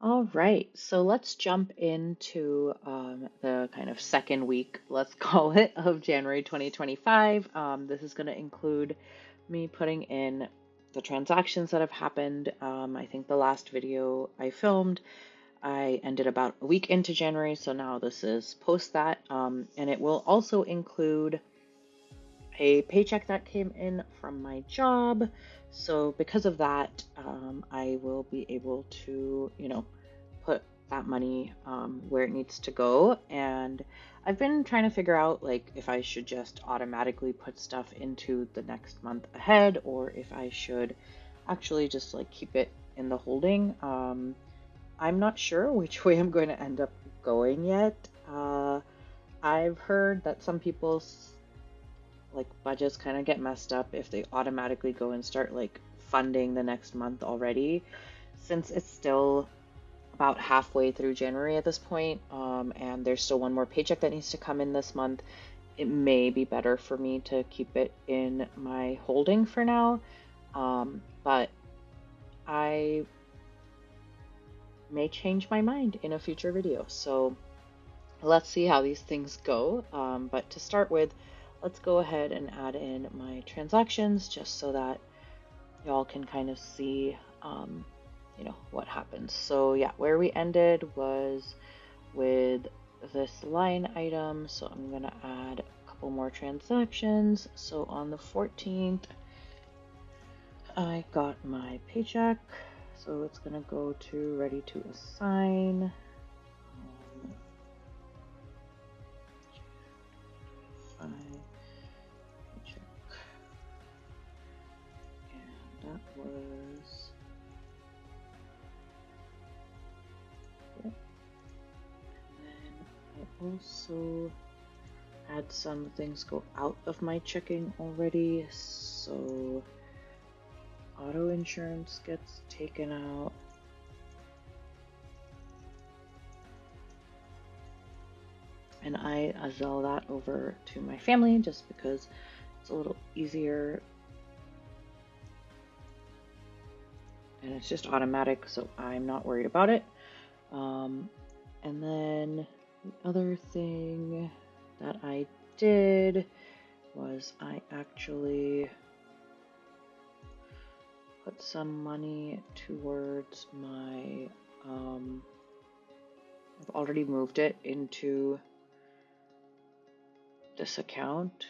All right, so let's jump into the kind of second week, let's call it, of January 2025. This is going to include me putting in the transactions that have happened. I think the last video I filmed, I ended about a week into January, so now this is post that. And it will also include a paycheck that came in from my job. So because of that, I will be able to, put that money where it needs to go. And I've been trying to figure out like if I should just automatically put stuff into the next month ahead or if I should actually just like keep it in the holding. I'm not sure which way I'm going to end up going yet. I've heard that some people's like budgets kind of get messed up if they automatically go and start like funding the next month already, since it's still about halfway through January at this point, and there's still one more paycheck that needs to come in this month. It may be better for me to keep it in my holding for now, but I may change my mind in a future video. So let's see how these things go. But to start with, let's go ahead and add in my transactions just so that y'all can kind of see, what happens. So yeah, where we ended was with this line item. So I'm gonna add a couple more transactions. So on the 14th, I got my paycheck. So it's gonna go to ready to assign. Paycheck. And that was it. And then I also had some things go out of my checking already. So auto insurance gets taken out. And I sell that over to my family just because it's a little easier and it's just automatic, so I'm not worried about it. And then the other thing that I did was I actually put some money towards my, I've already moved it into this account.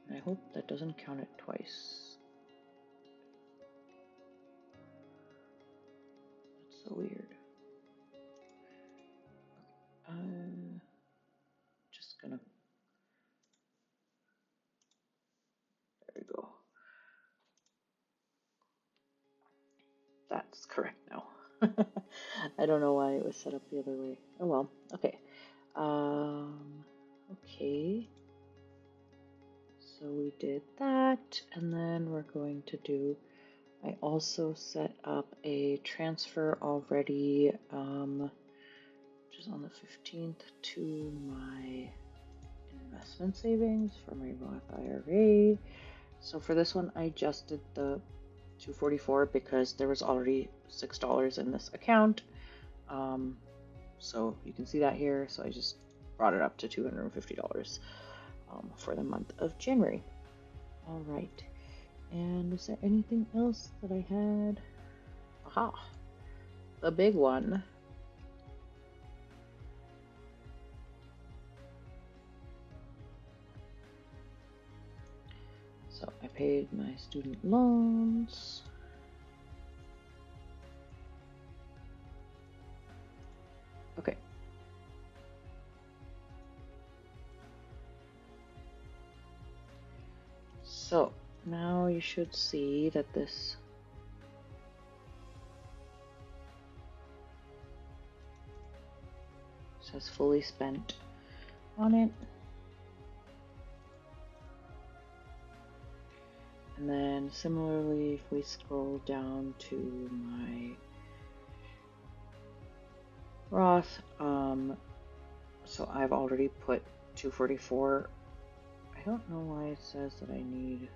And I hope that doesn't count it twice. That's so weird. Just gonna, there we go. That's correct now. I don't know why it was set up the other way. Oh well, okay. Okay. So we did that, and then we're going to do, I also set up a transfer already, which is on the 15th, to my investment savings for my Roth IRA. So for this one, I just did the $244 because there was already $6 in this account. So you can see that here. So I just brought it up to $250 for the month of January. All right. And was there anything else that I had? Aha, the big one. So I paid my student loans. Okay. So now you should see that this says fully spent on it. And then similarly, if we scroll down to my Roth, so I've already put 244. I don't know why it says that I need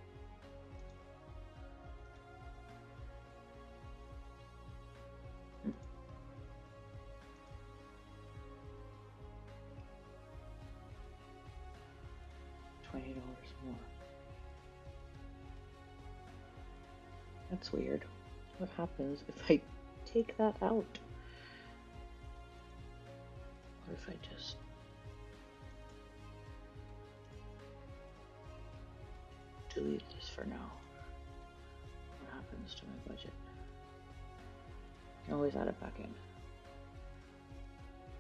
That's weird. What happens if I take that out? What if I just delete this for now? What happens to my budget? I can always add it back in.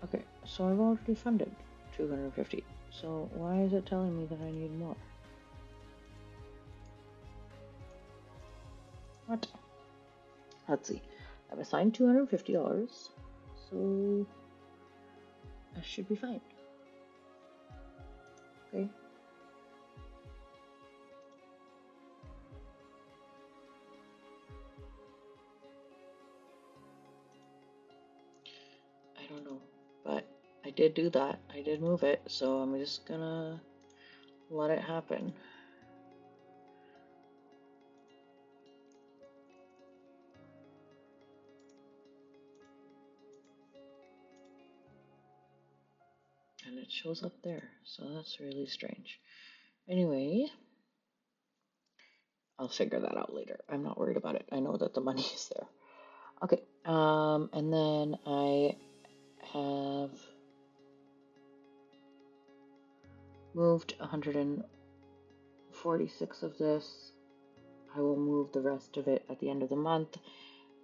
Okay, so I've already funded 250. So why is it telling me that I need more? What? Let's see. I've assigned $250, so I should be fine. Okay. I don't know, but I did do that. I did move it, so I'm just gonna let it happen. And it shows up there, so that's really strange. Anyway, I'll figure that out later. I'm not worried about it. I know that the money is there. Okay, and then I have moved 146 of this. I will move the rest of it at the end of the month.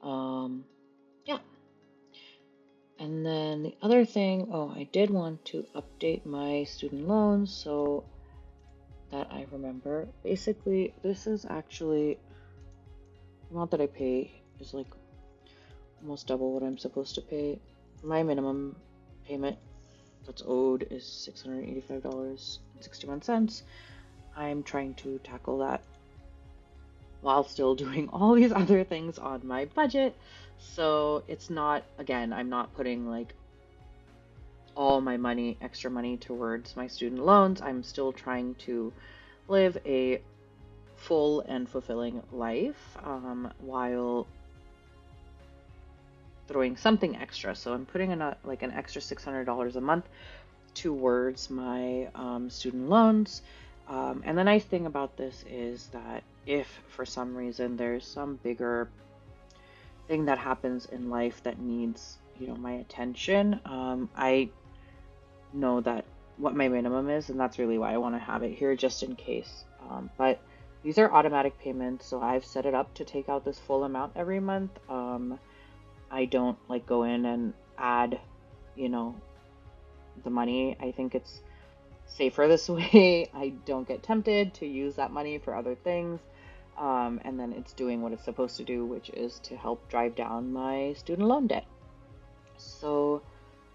Yeah. And then the other thing, I did want to update my student loans so that I remember. Basically, this is actually the amount that I pay is like almost double what I'm supposed to pay. My minimum payment that's owed is $685.61. I'm trying to tackle that while still doing all these other things on my budget. So it's not, again, I'm not putting like all my money, extra money towards my student loans. I'm still trying to live a full and fulfilling life while throwing something extra. So I'm putting in like an extra $600 a month towards my student loans. And the nice thing about this is that if for some reason there's some bigger thing that happens in life that needs, my attention, I know that what my minimum is, and that's really why I want to have it here just in case. But these are automatic payments, so I've set it up to take out this full amount every month. I don't like go in and add, the money. I think it's safer this way. I don't get tempted to use that money for other things. And then it's doing what it's supposed to do, which is to help drive down my student loan debt. So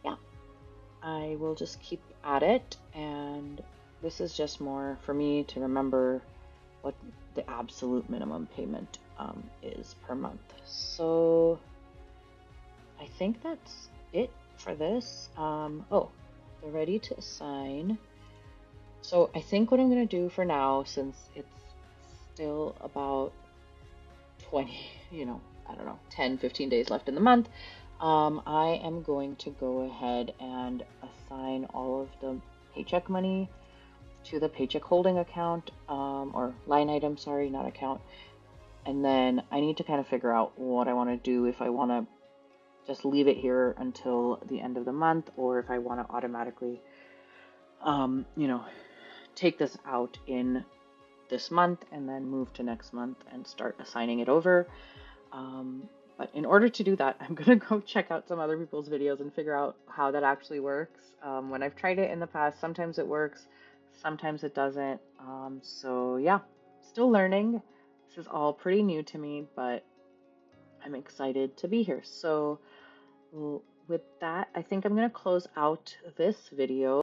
yeah, I will just keep at it. And this is just more for me to remember what the absolute minimum payment is per month. So I think that's it for this. They're ready to assign. So I think what I'm going to do for now, since it's still about 20, 10, 15 days left in the month, I am going to go ahead and assign all of the paycheck money to the paycheck holding account, or line item, sorry, not account. And then I need to kind of figure out what I want to do, if I want to just leave it here until the end of the month, or if I want to automatically, take this out in this month and then move to next month and start assigning it over. But in order to do that, I'm going to go check out some other people's videos and figure out how that actually works. When I've tried it in the past, sometimes it works, sometimes it doesn't. So yeah, still learning. This is all pretty new to me, but I'm excited to be here. So with that, I think I'm going to close out this video.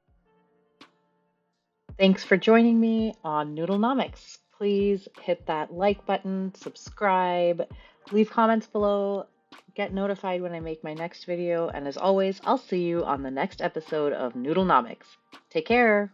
Thanks for joining me on Noodlenomics. Please hit that like button, subscribe, leave comments below, get notified when I make my next video, and as always, I'll see you on the next episode of Noodlenomics. Take care!